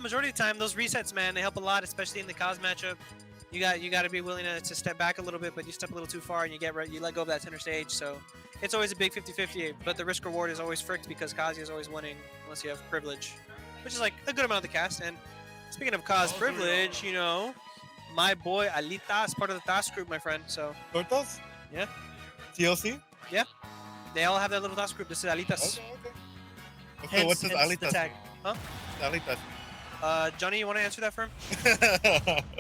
majority of the time, those resets, man, they help a lot, especially in the Cos matchup. You got to be willing to step back a little bit, but you step a little too far and you let go of that center stage. So it's always a big 50-50, but the risk reward is always fricked because Kazi is always winning unless you have privilege, which is like a good amount of the cast. And speaking of Kaz privilege, you know, my boy aliTAS, part of the TAS group, my friend. So Tortas? yeah, TLC? yeah, they all have that little TAS group. This is aliTAS. Okay. So what does The aliTAS tag. mean? Huh? aliTAS. Johnny, you want to answer that for him?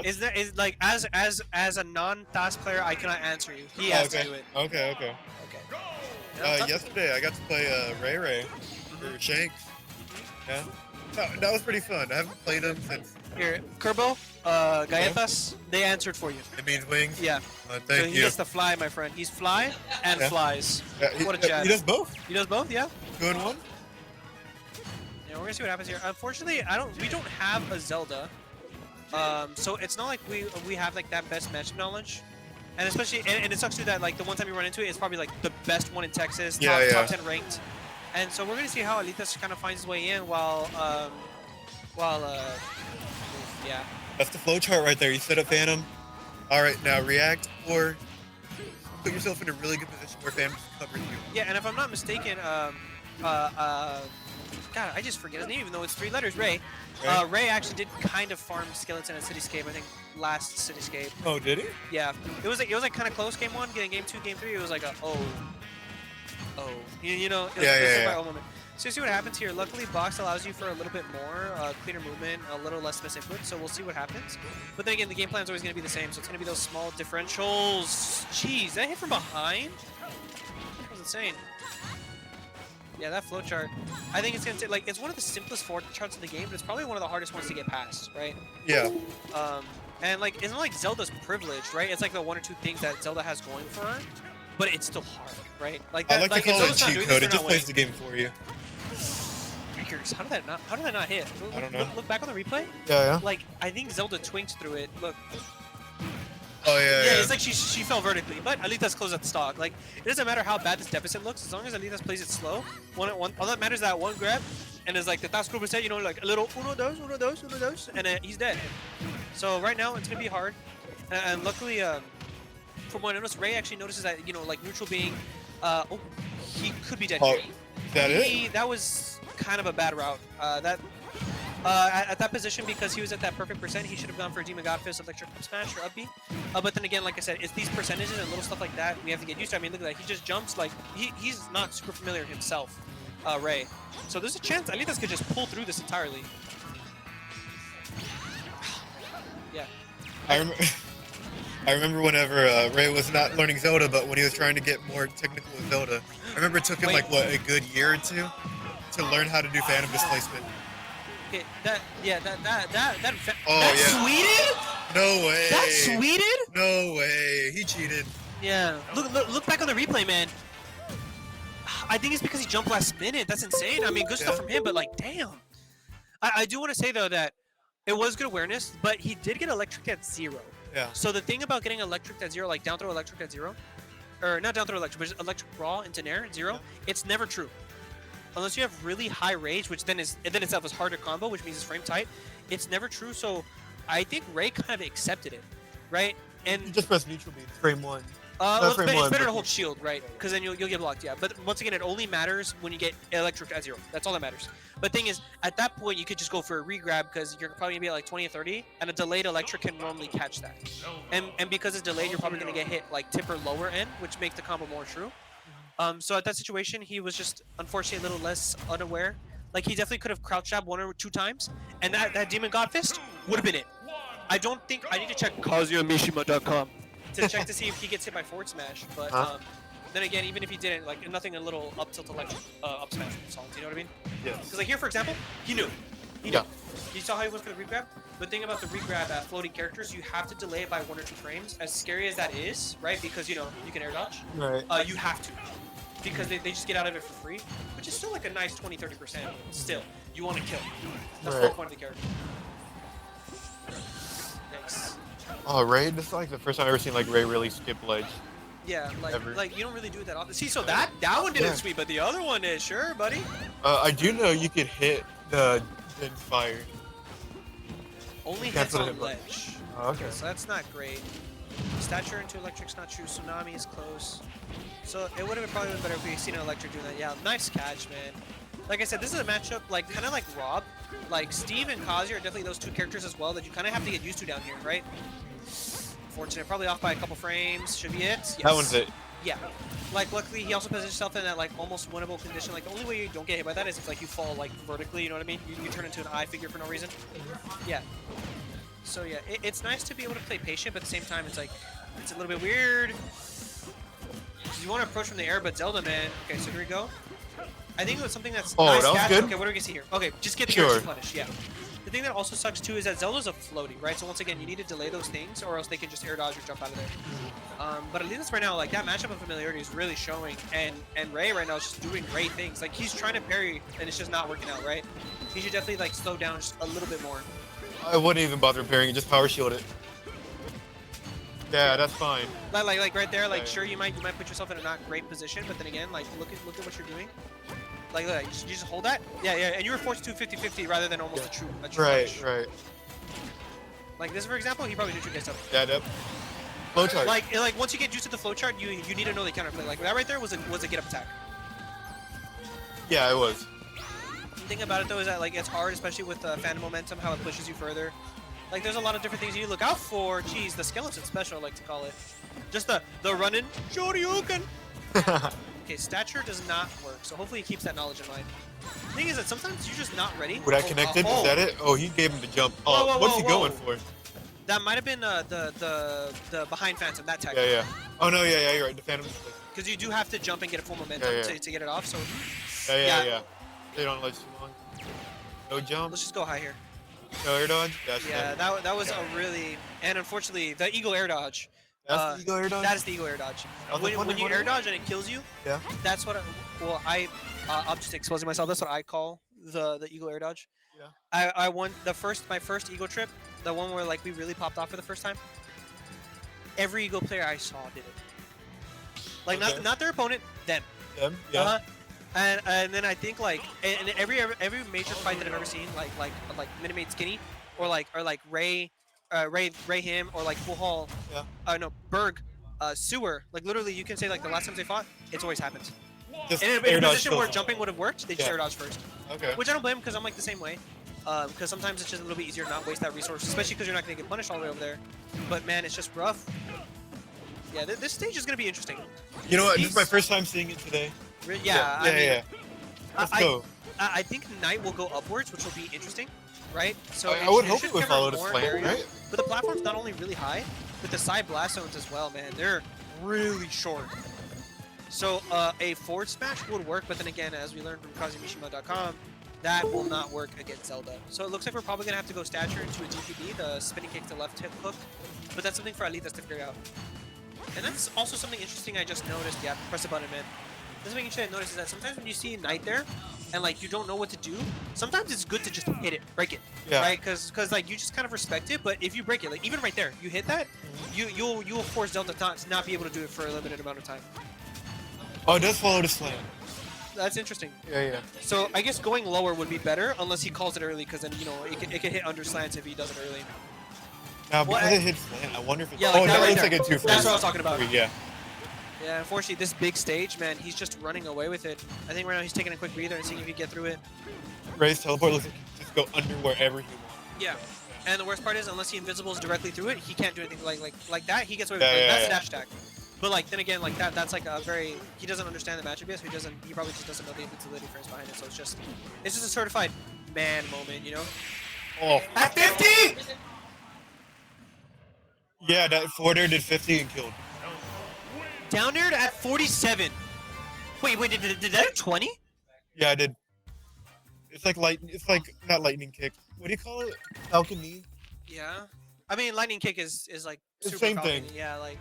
Is like as a non-TAS player, I cannot answer you. He has to do it. Okay. Okay. Yesterday I got to play Ray Ray or Shanks. Yeah. That was pretty fun. I haven't played him since. Here, Kerbo, Galletas, they answered for you. It means wings. Yeah. Thank so you. he gets to fly, my friend. He's fly and flies. What a chat. He does both. He does both, yeah. 2 in 1. Yeah, we're gonna see what happens here. Unfortunately, we don't have a Zelda, so it's not like we have like that best match knowledge, and especially and it sucks too that like the one time you run into it, it's probably like the best one in Texas, top 10 ranked, and so we're gonna see how aliTAS kind of finds his way in while yeah. That's the flow chart right there. You set up Phantom. All right, now react or put yourself in a really good position where Phantom covers you. Yeah, and if I'm not mistaken, God, I just forget his name, even though it's 3 letters. Ray. Ray actually did kind of farm Skeleton at Cityscape. I think last Cityscape. Oh, did he? Yeah. It was like kind of close game 1, getting game 2, game 3. It was like a you know. It was Yeah. moment. So you see what happens here. Luckily, box allows you for a little bit more cleaner movement, a little less misinput. So we'll see what happens. But then again, the game plan is always going to be the same. So it's going to be those small differentials. Jeez, that hit from behind. That was insane. Yeah, that flowchart. I think it's gonna take it's one of the simplest charts in the game, but it's probably one of the hardest ones to get past, right? Yeah. And like it's not like Zelda's privileged, right? It's like the 1 or 2 things that Zelda has going for her, but it's still hard, right? Like I like to call it Zelda's not cheat doing code. this, It they're just not plays the winning. game for you. I'm curious, how did that not hit? I don't know. Look back on the replay. Yeah. Like I think Zelda twinked through it. Look. Oh yeah. It's like she fell vertically, but aliTAS closed at the stock. Like it doesn't matter how bad this deficit looks, as long as aliTAS plays it slow. All that matters is that one grab, and it's like the TAS group said, you know, like a little uno dos, and he's dead. So right now it's gonna be hard, and luckily, from what I noticed, Ray actually notices that like neutral being, he could be dead. Oh, is that it? That was kind of a bad route. At that position, because he was at that perfect percent, he should have gone for a Demon God Fist, Electric Up Smash, or Up B. But then again, like I said, it's these percentages and little stuff like that we have to get used to. I mean, look at that. He just jumps like he's not super familiar himself, Ray. So there's a chance aliTAS could just pull through this entirely. Yeah. I remember whenever Ray was not learning Zelda, but when he was trying to get more technical with Zelda, I remember it took him like a good year or 2 to learn how to do Phantom Displacement. Okay, that Oh yeah. Sweeted? No way. That's sweeted? No way. He cheated. Yeah. Look back on the replay, man. I think it's because he jumped last minute. That's insane. I mean, good stuff from him, but like, damn. I do want to say though that it was good awareness, but he did get electric at 0. Yeah. So the thing about getting electric at 0, like down throw electric at 0, or not down throw electric, but just electric raw into nair at 0, it's never true. Unless you have really high rage, which then itself is harder combo, which means it's frame tight. It's never true. So I think Ray kind of accepted it, right? And You just press neutral beam, frame 1. well, frame it's one, better to but- hold shield, right? Because then you'll get blocked, yeah. But once again, it only matters when you get electric at 0. That's all that matters. But thing is, at that point, you could just go for a regrab because you're probably gonna be at like 20 or 30, and a delayed electric can normally catch that. And because it's delayed, you're probably gonna get hit like tipper lower end, which makes the combo more true. So at that situation, he was just unfortunately a little less unaware. Like he definitely could have crouch jab 1 or 2 times, and that Demon God Fist would have been it. I don't think I need to check KazuyaMishima.com to check to see if he gets hit by forward smash. But then again, even if he didn't, like nothing a little up tilt electric up smash songs. You know what I mean? Yes. Because like here, for example, he knew. He knew. You saw how he went for the regrab. The thing about the regrab at floating characters, you have to delay it by 1 or 2 frames. As scary as that is, right? Because you can air dodge. Right. You have to. Because they just get out of it for free, which is still like a nice 20-30%. Still, you want to kill. That's the whole point of the character. Thanks. Oh, Ray, this is like the first time I've ever seen like Ray really skip ledge. Yeah, Ever. like you don't really do it that often. See, so that one didn't sweep, but the other one is sure, buddy. I do know you could hit the fire. Only Can't hits put a on hit button. ledge. Oh, okay. So that's not great. Stature into electric's not true. Tsunami is close. So it would have probably been better if we seen an electric doing that. Yeah, nice catch, man. Like I said, this is a matchup like kind of like Rob. Like Steve and Kazi are definitely those two characters as well that you kind of have to get used to down here, right? Fortunate, probably off by a couple frames. Should be it. Yes. That one's it. Yeah. Like luckily he also positions himself in that like almost winnable condition. Like the only way you don't get hit by that is if like you fall like vertically. You know what I mean? You turn into an I figure for no reason. Yeah. So yeah, it's nice to be able to play patient, but at the same time, it's like, it's a little bit weird. You want to approach from the air, but Zelda, man. Okay, so here we go. I think it was something that's nice that was catch. good. Okay, what do we see here? Okay, just get the Sure. air punish, yeah. The thing that also sucks too is that Zelda's a floaty, right? So once again, you need to delay those things, or else they can just air dodge or jump out of there. But at least right now, like that matchup of familiarity is really showing, and Ray right now is just doing great things. Like he's trying to parry, and it's just not working out, right? He should definitely like slow down just a little bit more. I wouldn't even bother parrying it, just power shield it. Yeah, that's fine. Like right there, like Right. sure you might put yourself in a not great position, but then again, like look at what you're doing. Like look, you just hold that. Yeah, and you were forced to 50-50 rather than almost a true Right, punch. right. Like this, for example, he probably did you guys up. Yeah, yep. Flowchart. Like once you get used to the flowchart, you need to know the counterplay. Like that right there was a get up attack. Yeah, it was. The thing about it though is that like it's hard, especially with Phantom Momentum, how it pushes you further. Like there's a lot of different things you need to look out for. Jeez, the skeleton special, I like to call it. Just the running Shoryuken. Okay, stature does not work, so hopefully he keeps that knowledge in mind. The thing is that sometimes you're just not ready. Would I connected? Is that it? Oh, he gave him the jump. Whoa, whoa, What's he whoa, going whoa. for? That might have been the behind Phantom, that tech. Yeah, yeah. Oh no, yeah, you're right. The Phantom. Because you do have to jump and get a full momentum Yeah. to get it off, so Yeah. They don't let you long. No jump. let's just go high here. No air dodge. That's Yeah, that was a really, and unfortunately, the Eagle air dodge. That's the Eagle air dodge. That is the Eagle air dodge. When you air dodge and it kills you, Yeah. that's what I'm just exposing myself. That's what I call the Eagle air dodge. Yeah. I won my first Eagle trip, the one where like we really popped off for the first time. Every Eagle player I saw did it. Like Okay. not their opponent, them. Them. Yeah. Uh-huh. And then I think like in every major fight that I've ever seen, like Minimate Skinny, or like Ray him, or like Full Hall, Yeah. no Berg, Sewer. Like literally, you can say like the last times they fought, it's always happened. Just In air a dodge position where kills. jumping would have worked, they just Yeah. air dodge first. Okay. Which I don't blame because I'm like the same way. Because sometimes it's just a little bit easier to not waste that resource, especially because you're not going to get punished all the way over there. But man, it's just rough. Yeah, this stage is going to be interesting. You know what? This is my first time seeing it today. Yeah, I mean, Yeah. Let's go. I think Knight will go upwards, which will be interesting, right? So I would hope should it would cover follow the more slant, area. right? But the platform's not only really high, but the side blast zones as well, man. They're really short. So a forward smash would work, but then again, as we learned from KazuMishima.com, that will not work against Zelda. So it looks like we're probably going to have to go stature into a DPD, the spinning kick to left hip hook. But that's something for aliTAS to figure out. And that's also something interesting I just noticed. Yeah, press the button, man. This thing interesting I noticed is that sometimes when you see Knight there, and like you don't know what to do, sometimes it's good to just hit it, break it, Yeah. right? Because like you just kind of respect it. But if you break it, like even right there, you hit that, you'll force Delta to not be able to do it for a limited amount of time. Oh, it does follow the slant. That's interesting. Yeah. So I guess going lower would be better unless he calls it early, because then it can hit under slants if he does it early. Now, Well, because it hits slant, I wonder if it. Yeah, like oh, that that right looks there. like a 2 for That's what I was talking about. 3, yeah. Yeah, unfortunately, this big stage, man, he's just running away with it. I think right now he's taking a quick breather and seeing if he can get through it. Ray's teleport looks like he can just go under wherever he wants. Yeah. And the worst part is, unless he invisibles directly through it, he can't do anything like that. He gets away with Yeah, it. yeah, That's yeah. dash attack. But like then again, like that's like a very, he doesn't understand the matchup yet, so he probably just doesn't know the invincibility frames behind it. So it's just a certified man moment, you know? Oh. At 50! Yeah, that forwarder did 50 and killed. Down there at 47. Wait, did that do 20? Yeah, I did. It's like it's like not lightning kick. What do you call it? Falcon knee. Yeah. I mean, lightning kick is like It's super same Falcon. thing. Yeah, like.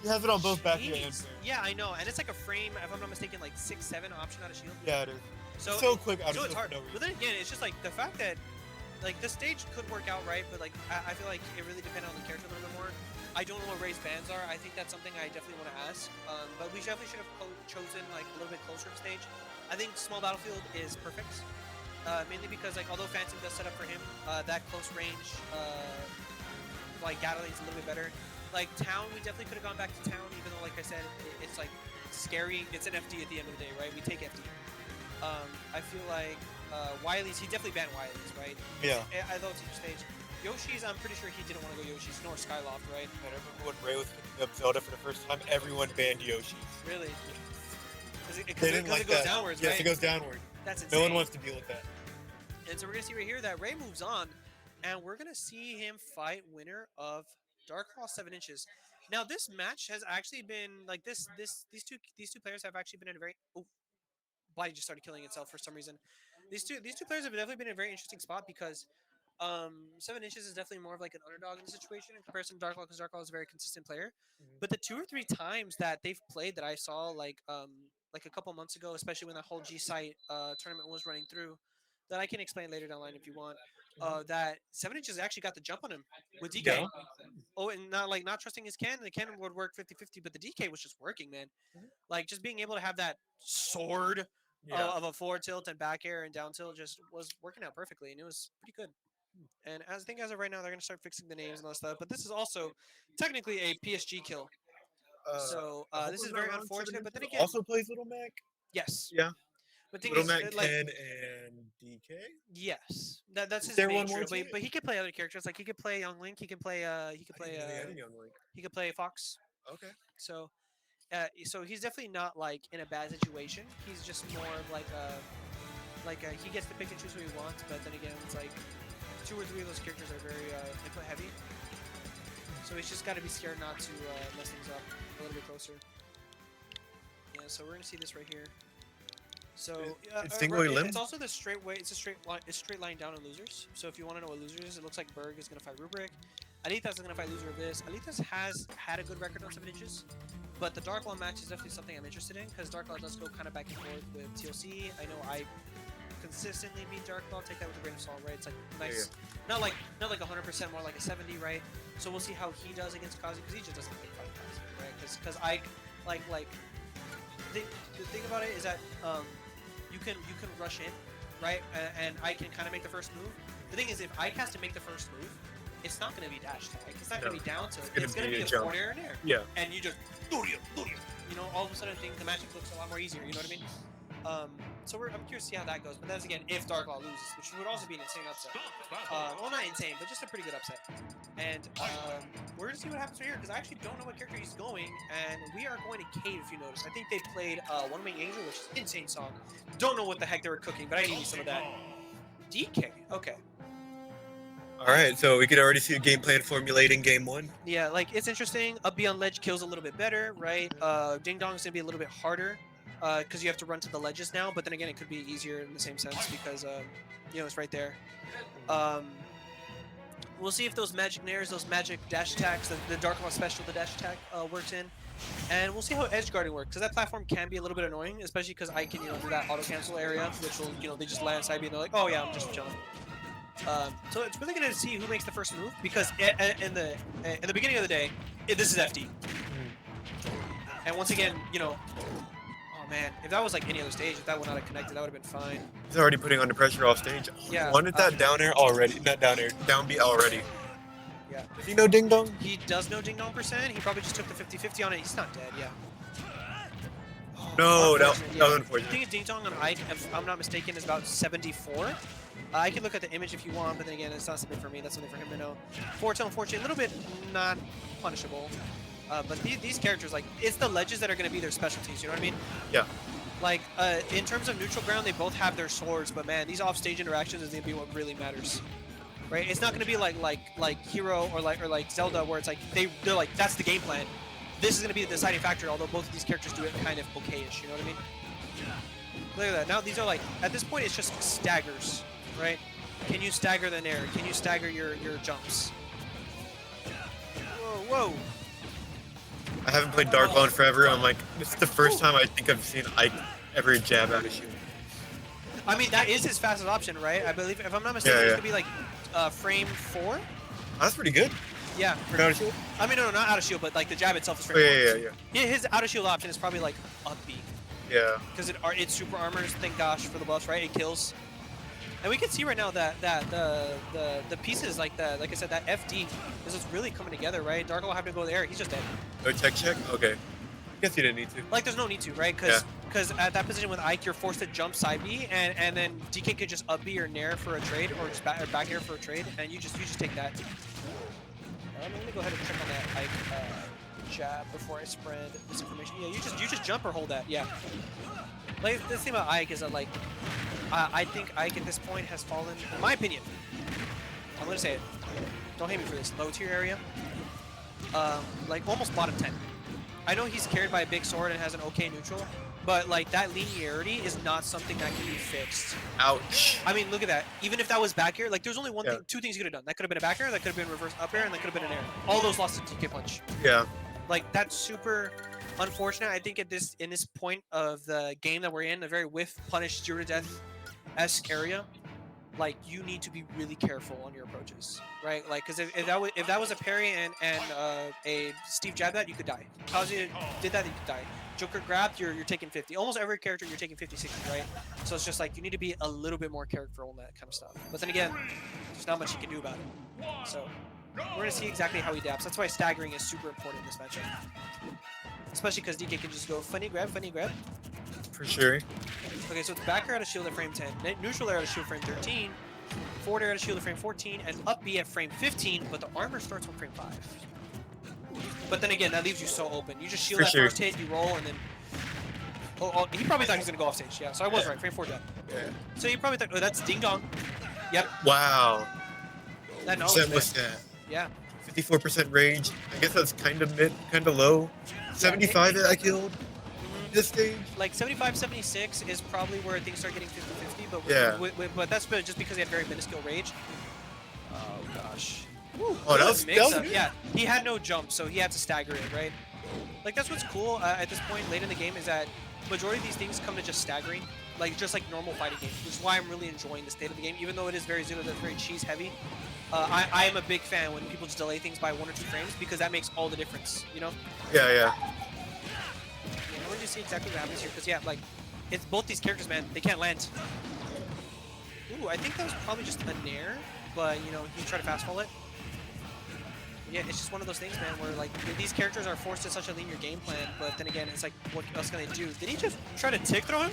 He has it on both back and Jeez. Yeah, I know, and it's like a frame, if I'm not mistaken, like 6-7 option out of shield. Yeah, it is. So quick out of so it's shield hard. for no reason. But then again, it's just like the fact that like the stage could work out right, but like I feel like it really depends on the character a little bit more. I don't know what Ray's bans are. I think that's something I definitely want to ask. But we definitely should have chosen like a little bit closer of stage. I think small battlefield is perfect. mainly because like although Phantom does set up for him, that close range like Gatling is a little bit better. Like Town, we definitely could have gone back to Town, even though like I said, it's like scary. It's an FD at the end of the day, right? We take FD. I feel like Wily's, he definitely banned Wily's, right? Yeah. Although it's each stage. Yoshi's, I'm pretty sure he didn't want to go Yoshi's, nor Skyloft, right? And I remember when Ray was picking up Zelda for the first time, everyone banned Yoshi. Really? Because They didn't like it goes that. downwards, Yes, right? it goes downward. That's insane. No one wants to deal with that. And so we're going to see right here that Ray moves on, and we're going to see him fight winner of Dark Claw 7 inches. Now, this match has actually been, like, these two players have actually been in a very... Oh, body just started killing itself for some reason. These two players have definitely been in a very interesting spot because 7 inches is definitely more of like an underdog in the situation in comparison to Dark Claw, because Dark Claw is a very consistent player. But the 2 or 3 times that they've played that I saw like a couple months ago, especially when that whole G site tournament was running through, that I can explain later down the line if you want. That 7 inches actually got the jump on him with DK. Yeah. Oh, and not trusting his cannon. The cannon would work 50-50, but the DK was just working, man. Like just being able to have that sword of a forward tilt and back air and down tilt just was working out perfectly, and it was pretty good. And I think as of right now, they're going to start fixing the names and all that stuff. But this is also technically a PSG kill. So this is very unfortunate. But then again, also plays Little Mac. yes. Yeah. But thing Little is, Mac, like, Ken, and DK. yes, that's his there main one more trio, team? but he could play other characters. Like he could play Young Link. He could play. He could play. He could play Fox. Okay. So he's definitely not like in a bad situation. He's just more of like he gets to pick and choose who he wants. But then again, it's like 2 or 3 of those characters are very input heavy. So he's just got to be scared not to mess things up a little bit closer. Yeah. So we're gonna see this right here. So it's single limb. It's also the straight way. It's a straight line down in losers. So if you want to know what losers is, it looks like Berg is gonna fight Rubric. aliTAS is gonna fight loser of this. aliTAS has had a good record on 7 inches, but the Dark Law match is definitely something I'm interested in because Dark Law does go kind of back and forth with TLC. I know I consistently beat Dark Law. Take that with a grain of salt, right? It's like nice, not like 100%, more like a 70, right? So we'll see how he does against Kazi because he just doesn't like fight Kazi, right? Because I like the thing about it is that you can rush in, right? And I can kind of make the first move. The thing is, if I cast to make the first move, it's not going to be dash tag. It's not going to be down tilt. It's going to be a forward air and air. Yeah. And you just you know, all of a sudden the matchup looks a lot more easier. You know what I mean? So I'm curious to see how that goes. But that's again if Dark Law loses, which would also be an insane upset. Well, not insane, but just a pretty good upset. And we're gonna see what happens right here because I actually don't know what character he's going, and we are going to Cave. If you notice, I think they played One Wing Angel, which is an insane song. Don't know what the heck they were cooking, but I need some of that. DK, okay. All right, so we could already see a game plan formulating game 1. Yeah, like it's interesting. Up beyond ledge kills a little bit better, right? Ding Dong is gonna be a little bit harder. Because you have to run to the ledges now, but then again, it could be easier in the same sense because, you know, it's right there. We'll see if those magic nairs, those magic dash attacks, the Dark Law special, the dash attack works in. And we'll see how edge guarding works, because that platform can be a little bit annoying, especially because I can, you know, do that auto-cancel area, which will, you know, they just land side B and they're like, oh yeah, I'm just chilling. So it's really going to see who makes the first move, because in the beginning of the day, this is FD. And once again, you know, man, if that was like any other stage, if that would not have connected, that would have been fine. He's already putting under pressure off stage. Yeah. Wanted that down air already. Not down air, down B already. Yeah. Does he know Ding Dong? He does know Ding Dong %. He probably just took the 50-50 on it. He's not dead, yeah. No, that was The unfortunate. thing is, Ding Dong on Ike, if I'm not mistaken, is about 74. I can look at the image if you want, but then again, it's not something for me. That's something for him to know. Forto, unfortunately, a little bit not punishable. But these characters, like, it's the ledges that are going to be their specialties, you know what I mean? Yeah. Like, in terms of neutral ground, they both have their swords, but man, these off-stage interactions is going to be what really matters. Right? It's not going to be like Hero or like Zelda, where it's like, they're like, that's the game plan. This is going to be the deciding factor, although both of these characters do it kind of okay-ish, you know what I mean? Look at that. Now, these are like, at this point, it's just staggers, right? Can you stagger the nair? Can you stagger your jumps? Whoa, whoa. I haven't played Dark Law in forever. I'm like, this is the first time I think I've seen Ike ever jab out of shield. I mean, that is his fastest option, right? I believe, if I'm not mistaken, it's going to be like frame 4. That's pretty good. Yeah. For out of shield? I mean, no, not out of shield, but like the jab itself is frame 4. Yeah. His out of shield option is probably like up B. Yeah. Because it super armors, thank gosh for the buffs, right? It kills. And we can see right now that the pieces like I said, that FD is just really coming together, right? Darko having to go there, he's just dead. No tech check? Okay. Guess you didn't need to. Like there's no need to, right? Because at that position with Ike, you're forced to jump side B, and then DK could just up B or nair for a trade, or just back air for a trade, and you just take that. I'm gonna go ahead and check on that Ike jab before I spread this information. Yeah, you just jump or hold that. Yeah. Like the thing about Ike is that like I think Ike at this point has fallen, in my opinion. I'm gonna say it. Don't hate me for this. Low tier area. Like almost bottom 10. I know he's carried by a big sword and has an okay neutral, but like that linearity is not something that can be fixed. Ouch. I mean, look at that. Even if that was back air, like there's only two things you could have done. That could have been a back air, that could have been reverse up air, and that could have been an air. All those lost to DK punch. Yeah. Like that's super unfortunate. I think in this point of the game that we're in, a very whiff punish 0 to death-esque area, like you need to be really careful on your approaches, right? Like because if that was a parry and a Steve jab that, you could die. Kazuya did that, you could die. Joker grabbed, you're taking 50. Almost every character you're taking 50, 60, right? So it's just like you need to be a little bit more careful on that kind of stuff. But then again, there's not much you can do about it. So we're gonna see exactly how he adapts. That's why staggering is super important in this matchup. Especially because DK can just go funny grab. For sure. Okay, so it's back air out of shield at frame 10, neutral air out of shield frame 13, forward air out of shield at frame 14, and up B at frame 15, but the armor starts on frame 5. But then again, that leaves you so open. You just shield that first hit, you roll, and then... Oh, he probably thought he was going to go off stage. Yeah, so I was right. Frame 4 dead. Yeah. So you probably thought... Oh, that's Ding Dong. Yep. Wow. That knowledge. Percent was that? Yeah. 54% range. I guess that's kind of mid, kind of low. 75 that I killed. This stage, like 75, 76 is probably where things start getting 50-50, but but that's just because he had very minuscule rage. Oh gosh. Ooh, oh, that was good. Yeah, he had no jump, so he had to stagger it, right? Like that's what's cool at this point late in the game is that majority of these things come to just staggering, like just like normal fighting games, which is why I'm really enjoying the state of the game, even though it is very zero, that's very cheese heavy. I am a big fan when people just delay things by 1 or 2 frames because that makes all the difference, you know? Yeah. We're just see exactly what happens here, because yeah, like it's both these characters, man, they can't land. Ooh, I think that was probably just a nair, but you know, he tried to fast fall it. Yeah, it's just one of those things, man, where like these characters are forced to such a linear game plan, but then again, it's like, what else can they do? Did he just try to tick throw him?